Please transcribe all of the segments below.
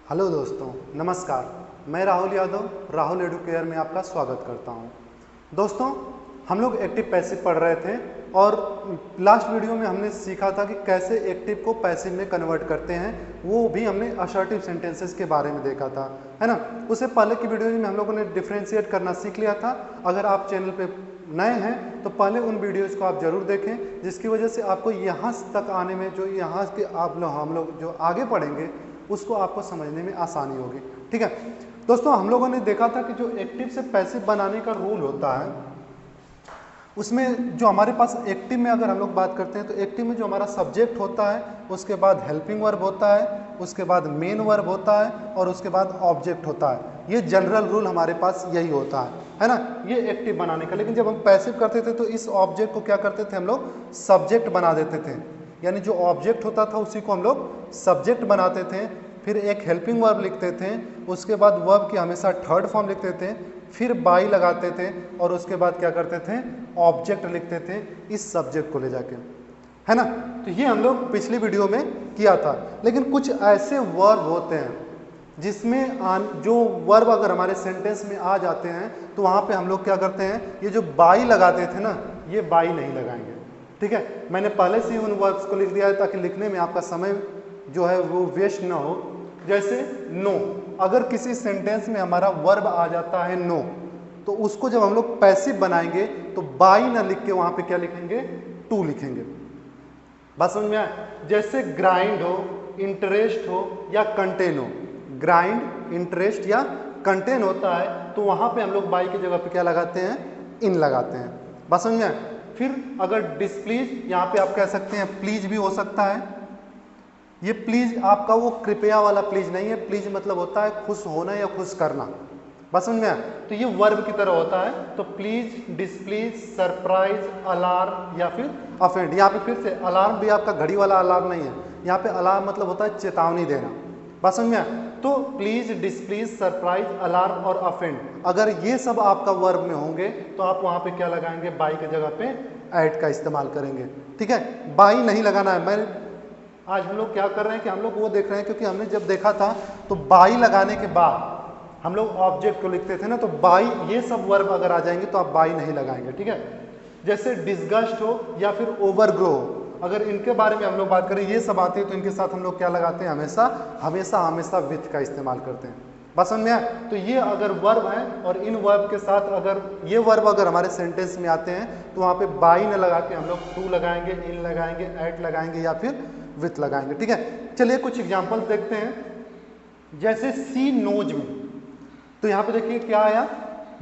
Hello दोस्तों, नमस्कार। मैं राहुल यादव राहुल एडुकेयर में आपका स्वागत करता हूं। दोस्तों, हम लोग एक्टिव पैसिव पढ़ रहे थे और लास्ट वीडियो में हमने सीखा था कि कैसे एक्टिव को पैसिव में कन्वर्ट करते हैं। वो भी हमने असर्टिव सेंटेंसेस के बारे में देखा था, है ना। उससे पहले की वीडियो में हम लोगों ने डिफ्रेंशिएट करना सीख लिया था। अगर आप चैनल पे नए हैं तो पहले उन वीडियोज़ को आप जरूर देखें, जिसकी वजह से आपको यहाँ तक आने में जो यहाँ के हम लोग जो आगे पढ़ेंगे उसको आपको समझने में आसानी होगी। ठीक है दोस्तों, हम लोगों ने देखा था कि जो एक्टिव से पैसिव बनाने का रूल होता है, उसमें जो हमारे पास एक्टिव में अगर हम लोग बात करते हैं तो एक्टिव में जो हमारा सब्जेक्ट होता है, उसके बाद हेल्पिंग वर्ब होता है, उसके बाद मेन वर्ब होता है और उसके बाद ऑब्जेक्ट होता है। ये जनरल रूल हमारे पास यही होता है ना, ये एक्टिव बनाने का। लेकिन जब हम पैसिव करते थे तो इस ऑब्जेक्ट को क्या करते थे हम लोग, सब्जेक्ट बना देते थे। यानी जो ऑब्जेक्ट होता था उसी को हम लोग सब्जेक्ट बनाते थे, फिर एक हेल्पिंग वर्ब लिखते थे, उसके बाद वर्ब की हमेशा थर्ड फॉर्म लिखते थे, फिर बाई लगाते थे और उसके बाद क्या करते थे, ऑब्जेक्ट लिखते थे इस सब्जेक्ट को ले जाके, है ना। तो ये हम लोग पिछली वीडियो में किया था। लेकिन कुछ ऐसे वर्ब होते हैं जिसमें जो वर्ब अगर हमारे सेंटेंस में आ जाते हैं तो वहाँ पे हम लोग क्या करते हैं, ये जो बाई लगाते थे ना, ये बाई नहीं लगाएंगे। ठीक है, मैंने पहले से ही उन वर्ब्स को लिख दिया है ताकि लिखने में आपका समय जो है वो वेस्ट ना हो। जैसे नो, अगर किसी सेंटेंस में हमारा वर्ब आ जाता है नो, तो उसको जब हम लोग पैसिव बनाएंगे तो बाई ना लिख के वहाँ पे क्या लिखेंगे, टू लिखेंगे। बात समझ में आए। जैसे ग्राइंड हो, इंटरेस्ट हो या कंटेन हो, ग्राइंड, इंटरेस्ट या कंटेन होता है तो वहाँ पे हम लोग बाई की जगह पे क्या लगाते हैं, इन लगाते हैं। बात समझ में आए। फिर अगर डिसप्लीज, यहाँ पे आप कह सकते हैं प्लीज भी हो सकता है। ये प्लीज आपका वो कृपया वाला प्लीज नहीं है, प्लीज मतलब होता है खुश होना या खुश करना। बस समझ में आया। तो ये वर्ब की तरह होता है। तो प्लीज, डिसप्लीज, सरप्राइज, अलार्म या फिर अफेंड। यहाँ पे फिर से अलार्म भी आपका घड़ी वाला अलार्म नहीं है, यहाँ पे अलार्म मतलब होता है चेतावनी देना। बात समझ में आया। तो प्लीज, डिसप्लीज, सरप्राइज, अलार्म और अफेंड, अगर ये सब आपका वर्ब में होंगे तो आप वहां पे क्या लगाएंगे, बाई की जगह पे एट का इस्तेमाल करेंगे। ठीक है, बाई नहीं लगाना है। मैं आज हम लोग क्या कर रहे हैं कि हम लोग वो देख रहे हैं, क्योंकि हमने जब देखा था तो बाई लगाने के बाद हम लोग ऑब्जेक्ट को लिखते थे ना, तो बाई, ये सब वर्ब अगर आ जाएंगे तो आप बाई नहीं लगाएंगे। ठीक है, जैसे डिसगस्ट हो या फिर ओवरग्रो हो, अगर इनके बारे में हम लोग बात करें, ये सब आते हैं तो इनके साथ हम लोग क्या लगाते हैं, हमेशा हमेशा हमेशा विथ का इस्तेमाल करते हैं। बात समझ में आया। तो ये अगर वर्ब है और इन वर्ब के साथ अगर ये वर्ब अगर हमारे सेंटेंस में आते हैं तो वहाँ पे बाई न लगा के हम लोग टू लगाएंगे, इन लगाएंगे, एट लगाएंगे या फिर विथ लगाएंगे। ठीक है, चलिए कुछ एग्जाम्पल देखते हैं। जैसे सी नोज मी, तो यहाँ पे देखिए क्या आया,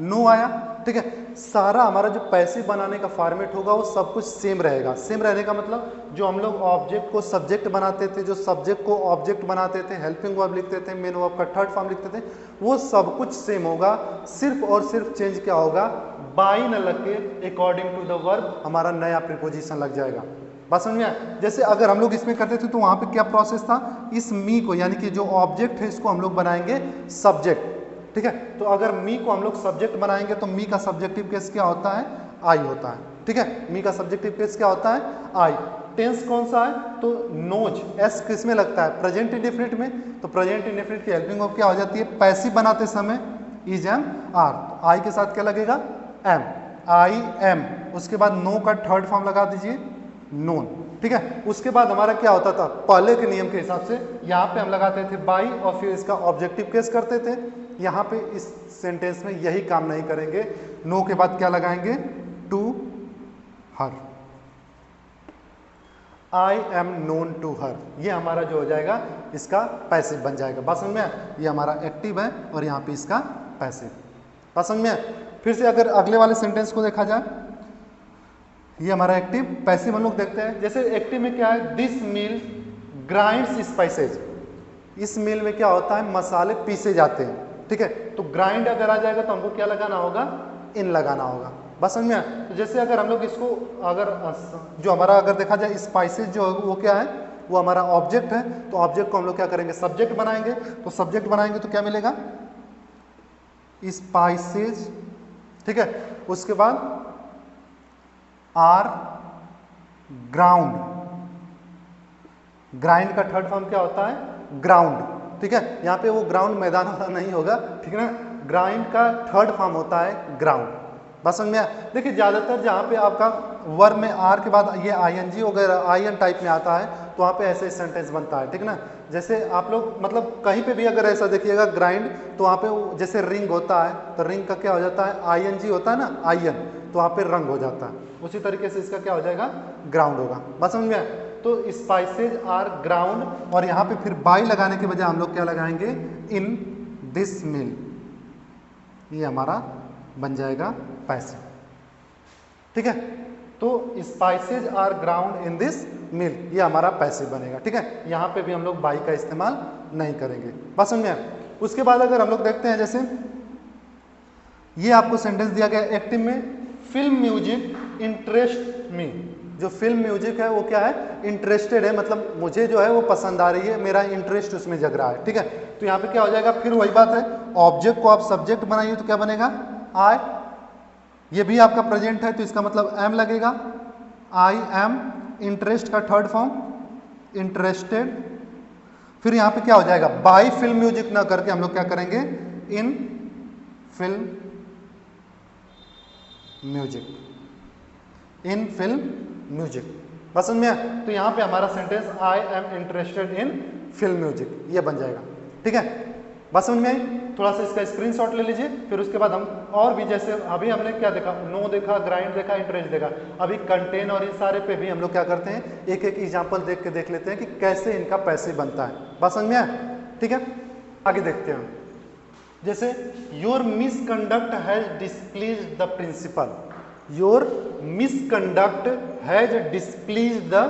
नो आया। ठीक है, सारा हमारा जो पैसिव बनाने का फॉर्मेट होगा वो सब कुछ सेम रहेगा। सेम रहने का मतलब जो हम लोग ऑब्जेक्ट को सब्जेक्ट बनाते थे, जो सब्जेक्ट को ऑब्जेक्ट बनाते थे, हेल्पिंग वर्ब लिखते थे, मेन वर्ब का थर्ड फॉर्म लिखते थे, वो सब कुछ सेम होगा। सिर्फ और सिर्फ चेंज क्या होगा, बाई न लग के अकॉर्डिंग टू द वर्ब हमारा नया प्रीपोजिशन लग जाएगा। बात समझ में आया। जैसे अगर हम लोग इसमें करते थे तो वहां पे क्या प्रोसेस था, इस मी को यानी कि जो ऑब्जेक्ट है इसको हम लोग बनाएंगे सब्जेक्ट। ठीक है, तो अगर मी को हम लोग सब्जेक्ट बनाएंगे तो मी का सब्जेक्टिव केस क्या होता है, आई होता है। ठीक है, मी का सब्जेक्टिव केस क्या होता है, आई। टेंस कौन सा है, तो नोज, एस किस में लगता है, प्रेजेंट इंडेफिनिट में। तो प्रेजेंट इंडेफिनिट की हेल्पिंग वर्ब क्या हो जाती है, पैसिव बनाते समय इज, एम, आर। तो आई के साथ क्या लगेगा, एम, आई एम। उसके बाद नो का थर्ड फॉर्म लगा दीजिए, नोन। ठीक है, उसके बाद हमारा क्या होता था, पहले के नियम के हिसाब से यहाँ पे हम लगाते थे बाई और फिर इसका ऑब्जेक्टिव केस करते थे। यहाँ पे इस सेंटेंस में यही काम नहीं करेंगे। नो के बाद क्या लगाएंगे, to her, I am known to her. ये हमारा जो हो जाएगा इसका पैसिव बन जाएगा। बात समझ में आया? ये हमारा एक्टिव है और यहाँ पे इसका पैसिव। बात समझ में आया? फिर से अगर अगले वाले सेंटेंस को देखा जाए, ये हमारा एक्टिव, पैसिव हम लोग देखते हैं। जैसे एक्टिव में क्या है, दिस मिल ग्राइंड्स स्पाइसेज। इस मिल में क्या होता है, मसाले पीसे जाते हैं। ठीक है, तो ग्राइंड अगर आ जाएगा तो हमको क्या लगाना होगा, इन लगाना होगा। बस समझ में आया? तो जैसे अगर हम लोग इसको अगर जो हमारा अगर देखा जाए स्पाइसेज जो है वो क्या है, वो हमारा ऑब्जेक्ट है। तो ऑब्जेक्ट को हम लोग क्या करेंगे, सब्जेक्ट बनाएंगे। तो सब्जेक्ट बनाएंगे तो क्या मिलेगा, स्पाइसेज। ठीक है, उसके बाद आर ग्राउंड। ग्राइंड का थर्ड फॉर्म क्या होता है, ग्राउंड। ठीक है, यहाँ पे वो ग्राउंड मैदान वाला नहीं होगा, ठीक है ना। ग्राइंड का थर्ड फॉर्म होता है ग्राउंड। बस समझ में आया? देखिए ज़्यादातर जहाँ पे आपका वर्ब में आर के बाद ये आईएनजी वगैरह आईएन टाइप में आता है तो वहाँ पे ऐसे सेंटेंस बनता है, ठीक है ना। जैसे आप लोग मतलब कहीं पे भी अगर ऐसा देखिएगा ग्राइंड, तो वहाँ पे जैसे रिंग होता है तो रिंग का क्या हो जाता है, आईएनजी होता है ना, आईएन, तो वहाँ पे रंग हो जाता है। उसी तरीके से इसका क्या हो जाएगा, ग्राउंड होगा। बस समझ में आया? तो स्पाइसेज आर ग्राउंड, और यहाँ पे फिर बाई लगाने के बजाय हम लोग क्या लगाएंगे, इन दिस मिल, ये हमारा बन जाएगा पैसे, ठीक है। तो spices are ground in this mill, ये हमारा पैसे बनेगा, ठीक है। यहाँ पे भी हम लोग बाई का इस्तेमाल नहीं करेंगे। बस समझ में आया? उसके बाद अगर हम लोग देखते हैं, जैसे ये आपको सेंटेंस दिया गया एक्टिव में, फिल्म म्यूजिक इंटरेस्ट मी। जो फिल्म म्यूजिक है वो क्या है, इंटरेस्टेड है, मतलब मुझे जो है वो पसंद आ रही है, मेरा इंटरेस्ट उसमें जग रहा है, ठीक है। तो यहाँ पे क्या हो जाएगा, फिर वही बात है, ऑब्जेक्ट को आप सब्जेक्ट बनाइए तो क्या बनेगा, आई। ये भी आपका प्रेजेंट है तो इसका मतलब एम लगेगा, आई एम। इंटरेस्ट का थर्ड फॉर्म इंटरेस्टेड। फिर यहाँ पे क्या हो जाएगा, बाई फिल्म म्यूजिक ना करके हम लोग क्या करेंगे, इन फिल्म म्यूजिक, इन फिल्म म्यूजिक। बस समझ में आया? तो यहाँ पे हमारा sentence I am interested in film music, ये बन जाएगा, ठीक है। बस समझ में आई? थोड़ा सा इसका स्क्रीनशॉट ले लीजिए, फिर उसके बाद हम और भी, जैसे अभी हमने क्या देखा, नो देखा, ग्राइंड देखा, इंटरेस्ट देखा, अभी कंटेन और इन सारे पे भी हम लोग क्या करते हैं, एक एक एग्जांपल देख के देख लेते हैं कि कैसे इनका पैसे बनता है। बस समझ में आया? ठीक है, आगे देखते हैं। जैसे your misconduct has displease the principal, your misconduct has displease the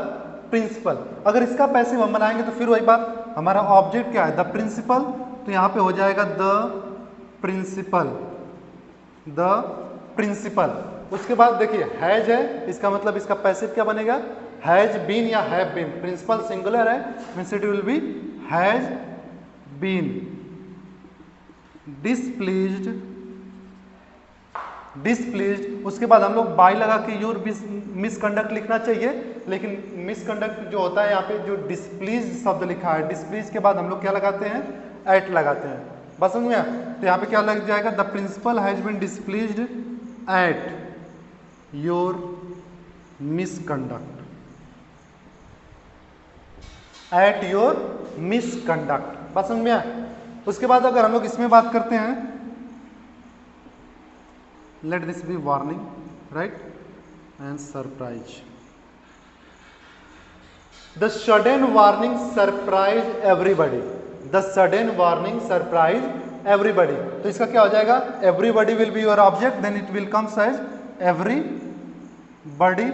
principal. अगर इसका पैसे हम बनाएंगे तो फिर वही बात, हमारा ऑब्जेक्ट क्या है, द प्रिंसिपल, तो यहां पे हो जाएगा द प्रिंसिपल, द प्रिंसिपल। उसके बाद देखिए हैज है, इसका मतलब इसका पैसिव क्या बनेगा, हैज बीन या हैव बीन। प्रिंसिपल सिंगुलर है, means it will be has been displeased, displeased. उसके बाद हम लोग बाय लगा के योर मिसकंडक्ट लिखना चाहिए, लेकिन मिसकंडक्ट जो होता है यहाँ पे जो डिस्प्लीज शब्द लिखा है, डिस्प्लीज के बाद हम लोग क्या लगाते हैं, एट लगाते हैं। बस समझ में आया? तो यहाँ पे क्या लग जाएगा, the principal has been displeased at your misconduct, at your misconduct. बस समझ में आया? उसके बाद अगर हम लोग इसमें बात करते हैं, let this be warning, right, and surprise. The sudden warning surprised everybody, the sudden warning surprised everybody. तो इसका क्या हो जाएगा, everybody will be your object, then it will comes as everybody,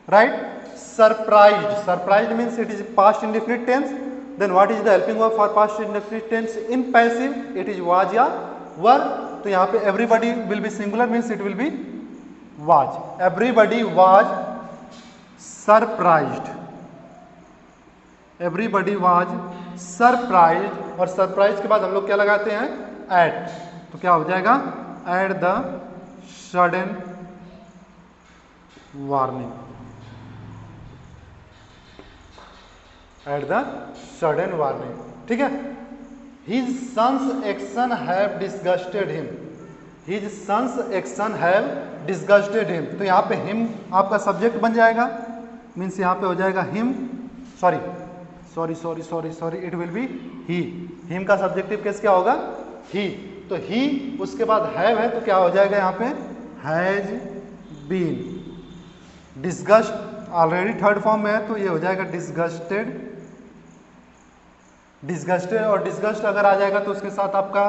right. Surprised, surprised means it is past indefinite tense. Then what is the helping verb for past indefinite tense in passive, it is was या were. तो यहाँ पे everybody will be singular means it will be was. Everybody was surprised, everybody was surprised, और surprise के बाद हम लोग क्या लगाते हैं, at, तो क्या हो जाएगा, at the sudden warning, at the sudden warning, ठीक है। His son's action have disgusted him, his son's action have disgusted him। तो यहाँ पे him आपका सब्जेक्ट बन जाएगा, मीन्स यहाँ पे हो जाएगा him, sorry it will B he। him का सब्जेक्टिव केस क्या होगा, he। तो he उसके बाद have है तो क्या हो जाएगा यहाँ पे, has been। disgust already third form में है तो ये हो जाएगा disgusted, डिस्गस्टेड। और डिस्गस्ट अगर आ जाएगा तो उसके साथ आपका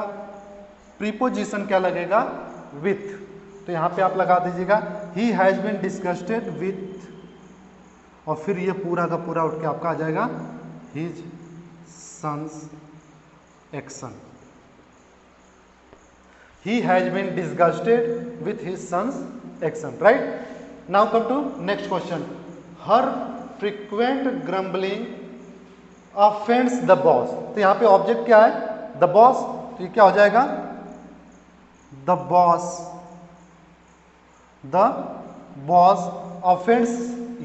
प्रीपोजिशन क्या लगेगा, विथ। तो यहाँ पे आप लगा दीजिएगा he has been disgusted with, और फिर ये पूरा का पूरा उठ के आपका आ जाएगा his sons action, he has been disgusted with his sons action, right. Now come to next question, her frequent grumbling offends the boss. तो यहाँ पे ऑब्जेक्ट क्या है, द बॉस, तो ये क्या हो जाएगा, the boss, the boss offends,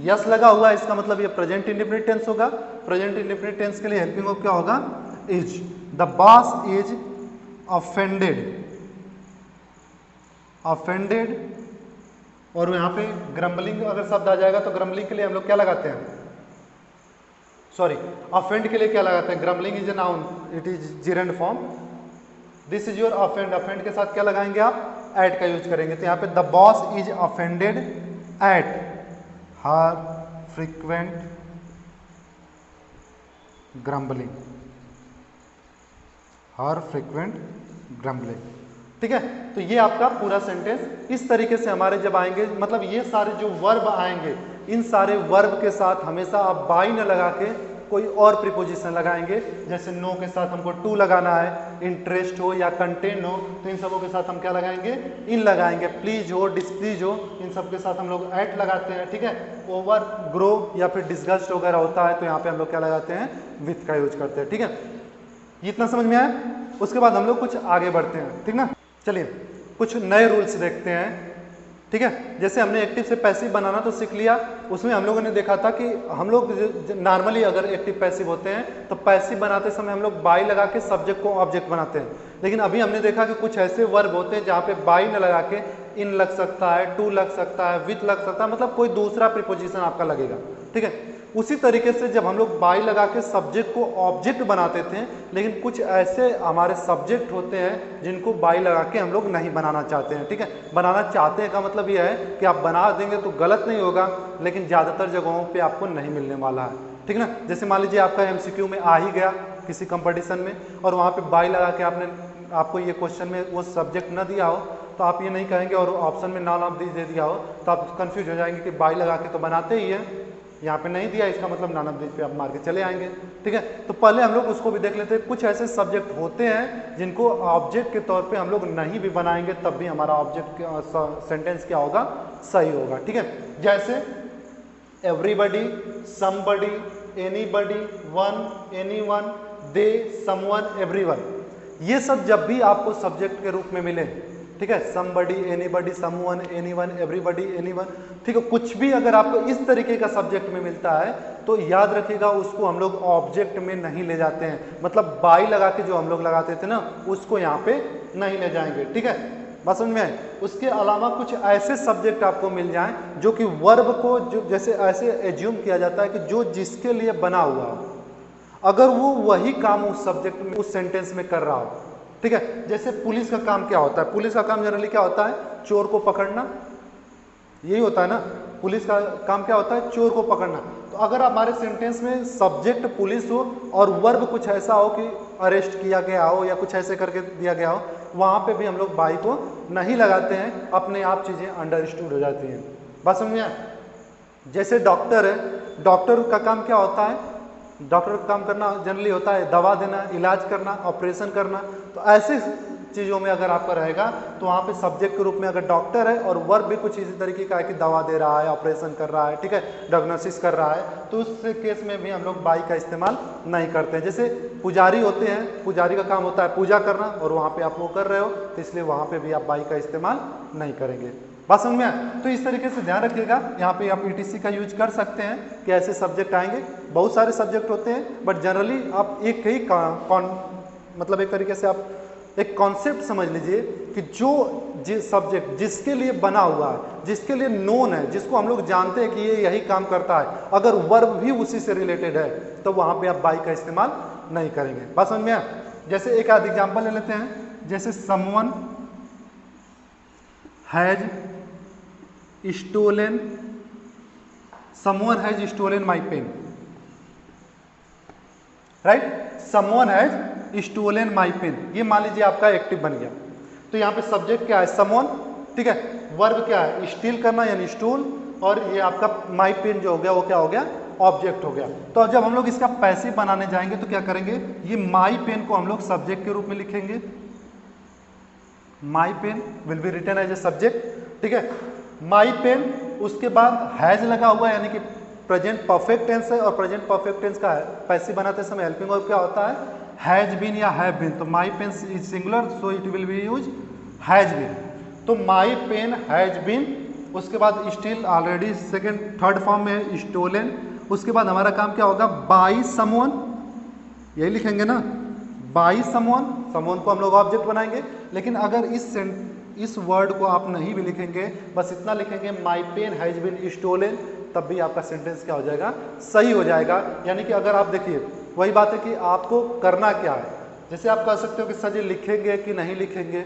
yes लगा हुआ है, इसका मतलब ये प्रेजेंट इंडेफिनिट टेंस होगा। प्रेजेंट इंडेफिनिट टेंस के लिए हेल्पिंग वर्ब क्या होगा, is, the boss is offended, offended, और यहाँ पे ग्रम्बलिंग अगर शब्द आ जाएगा तो ग्रम्बलिंग के लिए हम लोग क्या लगाते हैं, सॉरी ऑफेंड के लिए क्या लगाते हैं, grumbling is a noun, it is gerund form, this is your offend, offend के साथ क्या लगाएंगे आप, एट का यूज करेंगे। तो यहाँ पे the boss is offended at her frequent grumbling, her frequent grumbling, ठीक है। तो ये आपका पूरा सेंटेंस इस तरीके से हमारे जब आएंगे, मतलब ये सारे जो वर्ब आएंगे, इन सारे वर्ब के साथ हमेशा आप बाई न लगा के कोई और प्रीपोजिशन लगाएंगे। जैसे नो के साथ हमको टू लगाना है, इंटरेस्ट हो या कंटेन हो तो इन सबों के साथ हम क्या लगाएंगे, इन लगाएंगे। प्लीज हो, डिस्प्लीज हो, इन सब के साथ हम लोग एट लगाते हैं, ठीक है। ओवर, ग्रो या फिर डिस्गस्ट वगैरह होता है तो यहाँ पे हम लोग क्या लगाते हैं, विथ का यूज करते हैं, ठीक है। ये इतना समझ में आया। उसके बाद हम लोग कुछ आगे बढ़ते हैं, ठीक ना। चलिए कुछ नए रूल्स देखते हैं, ठीक है। जैसे हमने एक्टिव से पैसिव बनाना तो सीख लिया, उसमें हम लोगों ने देखा था कि हम लोग नॉर्मली अगर एक्टिव पैसिव होते हैं तो पैसिव बनाते समय हम लोग बाई लगा के सब्जेक्ट को ऑब्जेक्ट बनाते हैं। लेकिन अभी हमने देखा कि कुछ ऐसे वर्ब होते हैं जहाँ पे बाई न लगा के इन लग सकता है, टू लग सकता है, विथ लग सकता है, मतलब कोई दूसरा प्रीपोजिशन आपका लगेगा, ठीक है। उसी तरीके से जब हम लोग बाई लगा के सब्जेक्ट को ऑब्जेक्ट बनाते थे, लेकिन कुछ ऐसे हमारे सब्जेक्ट होते हैं जिनको बाई लगा के हम लोग नहीं बनाना चाहते हैं, ठीक है। बनाना चाहते हैं का मतलब यह है कि आप बना देंगे तो गलत नहीं होगा, लेकिन ज़्यादातर जगहों पे आपको नहीं मिलने वाला है, ठीक ना। जैसे मान लीजिए आपका MCQ में आ ही गया किसी कंपटीशन में और वहाँ पे बाई लगा के आपको ये क्वेश्चन में वो सब्जेक्ट न दिया हो तो आप ये नहीं कहेंगे, और ऑप्शन में नॉन ऑफ दे दिया हो तो आप कंफ्यूज हो जाएंगे कि बाई लगा के तो बनाते ही है, यहाँ पे नहीं दिया, इसका मतलब नॉन ऑफ दिस पे आप मार के चले आएंगे, ठीक है। तो पहले हम लोग उसको भी देख लेते हैं। कुछ ऐसे सब्जेक्ट होते हैं जिनको ऑब्जेक्ट के तौर पे हम लोग नहीं भी बनाएंगे तब भी हमारा ऑब्जेक्ट सेंटेंस क्या होगा, सही होगा, ठीक है। जैसे everybody, somebody, anybody, one, anyone, they, someone, everyone, ये सब जब भी आपको सब्जेक्ट के रूप में मिले, ठीक है, somebody, anybody, someone, anyone, everybody, anyone, ठीक है, कुछ भी अगर आपको इस तरीके का सब्जेक्ट में मिलता है तो याद रखिएगा उसको हम लोग ऑब्जेक्ट में नहीं ले जाते हैं, मतलब बाई लगा के जो हम लोग लगाते थे ना उसको यहाँ पे नहीं ले जाएंगे, ठीक है। बात समझ में आए। उसके अलावा कुछ ऐसे सब्जेक्ट आपको मिल जाएं जो कि वर्ब को, जो जैसे ऐसे एज्यूम किया जाता है कि जो जिसके लिए बना हुआ हो, अगर वो वही काम उस सब्जेक्ट में, उस सेंटेंस में कर रहा हो, ठीक है। जैसे पुलिस का काम क्या होता है, पुलिस का काम जनरली क्या होता है, चोर को पकड़ना, यही होता है ना। पुलिस का काम क्या होता है, चोर को पकड़ना। तो अगर हमारे सेंटेंस में सब्जेक्ट पुलिस हो और वर्ब कुछ ऐसा हो कि अरेस्ट किया गया हो या कुछ ऐसे करके दिया गया हो, वहाँ पे भी हम लोग बाई को नहीं लगाते हैं, अपने आप चीज़ें अंडरस्टूड हो जाती हैं। बात समझ में आए। जैसे डॉक्टर है, डॉक्टर का काम क्या होता है, डॉक्टर का काम करना जनरली होता है दवा देना, इलाज करना, ऑपरेशन करना। तो ऐसे चीज़ों में अगर आपका रहेगा तो वहाँ पे सब्जेक्ट के रूप में अगर डॉक्टर है और वर्ब भी कुछ इसी तरीके का है कि दवा दे रहा है, ऑपरेशन कर रहा है, ठीक है, डायग्नोसिस कर रहा है, तो उस केस में भी हम लोग बाई का इस्तेमाल नहीं करते हैं। जैसे पुजारी होते हैं, पुजारी का काम होता है पूजा करना और वहाँ पर आप वो कर रहे हो तो इसलिए वहाँ पर भी आप बाई का इस्तेमाल नहीं करेंगे। बात समझ में आए। तो इस तरीके से ध्यान रखिएगा, यहाँ पे आप ETC का यूज कर सकते हैं कि ऐसे सब्जेक्ट आएंगे। बहुत सारे सब्जेक्ट होते हैं बट जनरली आप एक ही मतलब एक तरीके से आप एक कॉन्सेप्ट समझ लीजिए कि जो सब्जेक्ट जिसके लिए बना हुआ है, जिसके लिए नोन है, जिसको हम लोग जानते हैं कि ये यही काम करता है, अगर वर्ब भी उसी से रिलेटेड है तो वहाँ पे आप बाई का इस्तेमाल नहीं करेंगे। बात समझ में आए। जैसे एक आध एग्जाम्पल ले लेते हैं, जैसे someone has stolen, someone has stolen my pen, right, someone has stolen my pen, ये मान लीजिए आपका एक्टिव बन गया। तो यहाँ पे सब्जेक्ट क्या है, someone, ठीक है, वर्ब क्या है, स्टील करना यानी स्टूल, और ये आपका my pen जो हो गया वो क्या हो गया, ऑब्जेक्ट हो गया। तो जब हम लोग इसका पैसिव बनाने जाएंगे तो क्या करेंगे, ये my pen को हम लोग सब्जेक्ट के रूप में लिखेंगे, my pen will be written as a subject, ठीक है, my pen, उसके बाद हैज लगा हुआ है यानी कि प्रेजेंट परफेक्ट टेंस है, और प्रेजेंट परफेक्ट टेंस का पैसिव बनाते समय हेल्पिंग वर्ब क्या होता है, हैज बीन या हैव बीन। तो my pen is singular so it will be use has been. तो माई पेन हैज बीन, उसके बाद steal already second third form में स्टोलन, उसके बाद हमारा काम क्या होगा, बाई समवन, यही लिखेंगे ना, बाई समवन, समवन को हम लोग ऑब्जेक्ट बनाएंगे। लेकिन अगर इस वर्ड को आप नहीं भी लिखेंगे, बस इतना लिखेंगे माई पेन हैज बीन स्टोलन, तब भी आपका सेंटेंस क्या हो जाएगा, सही हो जाएगा। यानी कि अगर आप देखिए, वही बात है कि आपको करना क्या है। जैसे आप कह सकते हो कि सर जी लिखेंगे कि नहीं लिखेंगे,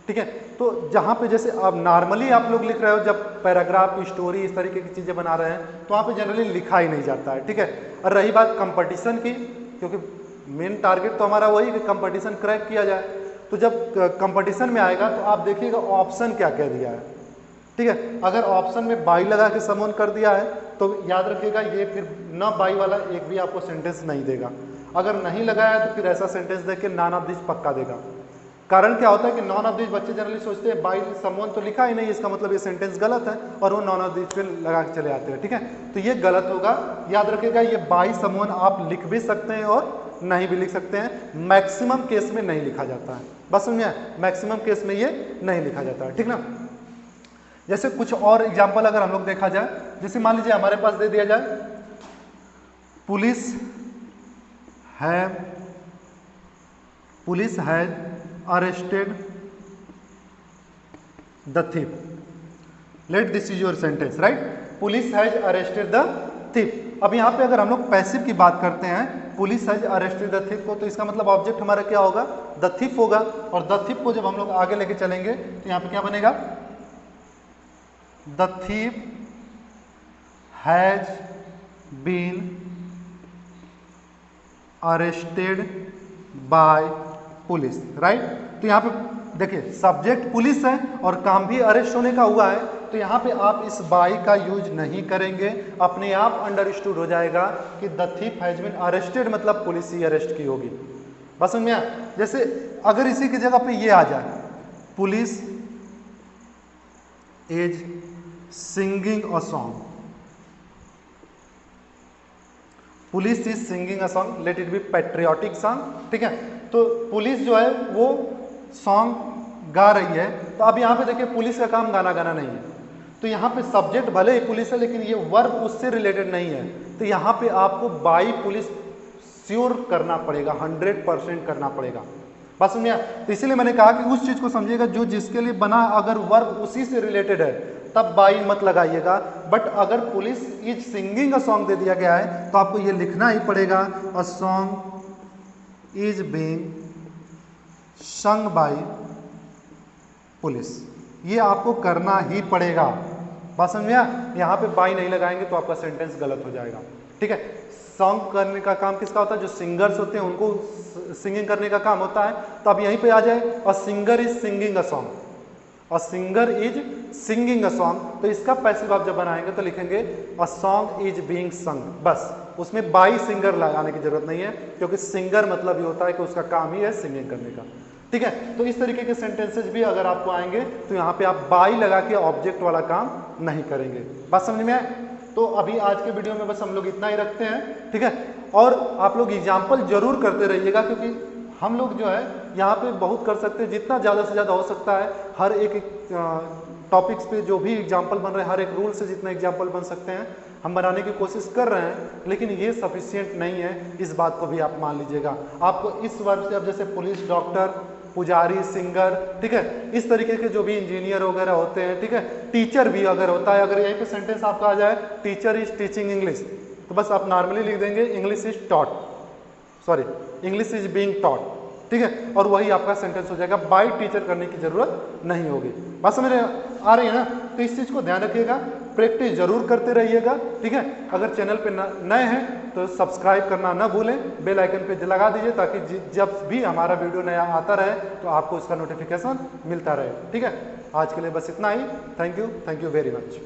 ठीक है। तो जहाँ पे जैसे आप नॉर्मली आप लोग लिख रहे हो, जब पैराग्राफ, स्टोरी, इस तरीके की चीज़ें बना रहे हैं, तो वहाँ पे जनरली लिखा ही नहीं जाता है, ठीक है। और रही बात कंपटीशन की, क्योंकि मेन टारगेट तो हमारा वही कि कंपटीशन क्रैक किया जाए, तो जब कंपटीशन में आएगा तो आप देखिएगा ऑप्शन क्या कह दिया है, ठीक है। अगर ऑप्शन में बाई लगा के समवन कर दिया है तो याद रखिएगा ये फिर न बाई वाला एक भी आपको सेंटेंस नहीं देगा। अगर नहीं लगाया तो फिर ऐसा सेंटेंस देख के नॉन ऑफ दिस पक्का देगा। कारण क्या होता है कि नॉन ऑफ दिस बच्चे जनरली सोचते हैं बाई समवन तो लिखा ही नहीं, इसका मतलब ये सेंटेंस गलत है, और वो नॉन ऑफ दिस पे लगा के चले आते हैं, ठीक है। तो ये गलत होगा, याद रखिएगा। ये बाई समवन आप लिख भी सकते हैं और नहीं भी लिख सकते हैं, मैक्सिमम केस में नहीं लिखा जाता है। बस समझिए, मैक्सिमम केस में ये नहीं लिखा जाता है, ठीक ना। जैसे कुछ और एग्जाम्पल अगर हम लोग देखा जाए, जैसे मान लीजिए हमारे पास दे दिया जाए police has arrested the thief. Let this is your sentence, right. Police has arrested the thief. अब यहाँ पे अगर हम लोग पैसिव की बात करते हैं, police has arrested the thief को, तो इसका मतलब ऑब्जेक्ट हमारा क्या होगा, द थिफ होगा। और द थिफ को जब हम लोग आगे लेके चलेंगे तो यहाँ पे क्या बनेगा, the thief has been arrested by police, right. तो यहाँ पे देखिए सब्जेक्ट पुलिस है और काम भी अरेस्ट होने का हुआ है, तो यहाँ पे आप इस बाई का यूज नहीं करेंगे, अपने आप अंडरस्टूड हो जाएगा कि the thief has been arrested मतलब पुलिस ही अरेस्ट की होगी। बस समझ में आया। जैसे अगर इसी की जगह पे ये आ जाए, police is singing a song, police is singing a song, let it be patriotic song, ठीक है। तो पुलिस जो है वो सॉन्ग गा रही है, तो अब यहाँ पे देखिए पुलिस का काम गाना गाना नहीं है, तो यहाँ पे सब्जेक्ट भले ही पुलिस है लेकिन ये वर्ब उससे रिलेटेड नहीं है, तो यहाँ पे आपको बाई पुलिस श्योर करना पड़ेगा, 100% करना पड़ेगा। बात समझिए। तो इसीलिए मैंने कहा कि उस चीज को समझिएगा जो जिसके लिए बना, अगर वर्ब उसी से रिलेटेड है तब बाई मत लगाइएगा। बट अगर police is singing a song दे दिया गया है तो आपको ये लिखना ही पड़ेगा, a song is being sung by police, ये आपको करना ही पड़ेगा। बात समझिए। यहाँ पे बाई नहीं लगाएंगे तो आपका सेंटेंस गलत हो जाएगा, ठीक है। सॉन्ग करने का काम किसका होता है, जो सिंगर्स होते हैं उनको सिंगिंग करने का काम होता है। तो अब यहीं पे आ जाए, a singer is singing a song, a singer is singing a song, तो इसका पैसिव आप जब बनाएंगे तो लिखेंगे अ सॉन्ग इज बीइंग संग, बस उसमें बाई सिंगर लगाने की जरूरत नहीं है, क्योंकि सिंगर मतलब ये होता है कि उसका काम ही है सिंगिंग करने का, ठीक है। तो इस तरीके के सेंटेंसेज भी अगर आपको आएंगे तो यहाँ पे आप बाई लगा के ऑब्जेक्ट वाला काम नहीं करेंगे। बात समझ में आए। तो अभी आज के वीडियो में बस हम लोग इतना ही रखते हैं, ठीक है। और आप लोग एग्जाम्पल जरूर करते रहिएगा, क्योंकि हम लोग जो है यहाँ पे बहुत कर सकते हैं, जितना ज़्यादा से ज़्यादा हो सकता है। हर एक टॉपिक्स पे जो भी एग्जाम्पल बन रहे हैं, हर एक रूल से जितना एग्जाम्पल बन सकते हैं हम बनाने की कोशिश कर रहे हैं, लेकिन ये सफिशिएंट नहीं है, इस बात को भी आप मान लीजिएगा। आपको इस वर्ग से अब जैसे पुलिस, डॉक्टर, पुजारी, सिंगर, ठीक है, इस तरीके के जो भी इंजीनियर वगैरह होते हैं, ठीक है, टीचर भी अगर होता है, अगर यहीं पे सेंटेंस आपका आ जाए टीचर इज टीचिंग इंग्लिश, तो बस आप नॉर्मली लिख देंगे English is taught, sorry English is being taught, ठीक है, और वही आपका सेंटेंस हो जाएगा। बाय टीचर करने की जरूरत नहीं होगी। बात समझ आ रही है ना। तो इस चीज को ध्यान रखिएगा, प्रैक्टिस जरूर करते रहिएगा, ठीक है। अगर चैनल पे नए हैं तो सब्सक्राइब करना ना भूलें, बेल आइकन पे लगा दीजिए, ताकि जब भी हमारा वीडियो नया आता रहे तो आपको उसका नोटिफिकेशन मिलता रहे, ठीक है। आज के लिए बस इतना ही। Thank you very much.